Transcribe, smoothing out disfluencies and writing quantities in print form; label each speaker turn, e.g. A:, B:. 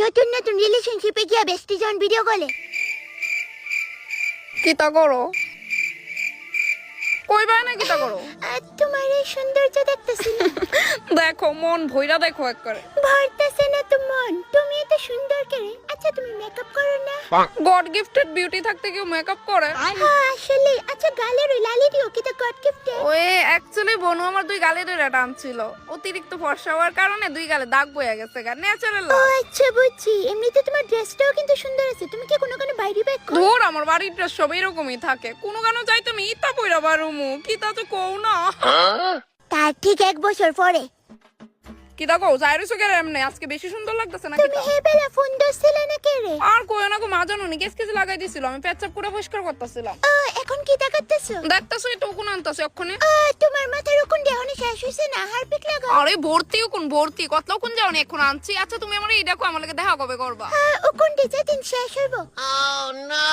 A: নতুন নতুন রিলেশনশিপে গিয়া বেস্টি জন ভিডিও কলে
B: কিতা করো কইবা না কিতা করো
A: তোমার এই সৌন্দর্য দেখতেছি না
B: দেখো মন ভইরা দেখো একবারে
A: ভরতেছে না তো মন তুমি এত সুন্দর করে আচ্ছা তুমি মেকআপ করো না
B: গড গিফটেড বিউটি থাকতে কেউ মেকআপ করে
A: হ্যাঁ আসলে আচ্ছা গালের ওই লালি দিও কি তো গড গিফটেড
B: ওই অ্যাকচুয়ালি বনু আমার দুই গালের টানছিল অতিরিক্ত ফর্সা হওয়ার কারণে দুই গালে দাগ বয়ে গেছে গা ন্যাচারাল
A: ও আচ্ছা বুঝছি এমনিতে তোমার ড্রেসটাও কিন্তু সুন্দর আছে তুমি কি কোনো বাইরে ব্যাগ করো
B: ধর আমার বাড়ির ড্রেস সব এরকমই থাকে কোনো গানো যাই তুমি ইতা পইরা বারুমু কিতা তো কও না
A: তার ঠিক 1 বছর পরে
B: কিতা কও যাইরছো কে এমনি আজকে বেশি সুন্দর লাগতেছে না
A: তুমি
B: কিতা
A: হেবেলা ফোন দছিলে না কে রে
B: আর কইও না গো মা জানো নি কেস লাগাই দিছিল আমি পেচ্ছাপ করে পরিষ্কার করতেছিলাম
A: এখন কি তাকাতেছো
B: দেখতাছো এটা কোন আনতাছে ওখানে
A: তোমার মাথার কোন দেহনে শেষ হইছে না হারপিক লাগা
B: আরে ভর্তি কতলাও কোন যাওনি এখন আনছি আচ্ছা তুমি আমার এই দেখো আমার লাগে দেখা কবে করবা
A: ও কোন দিন শেষ হইব
C: Oh no!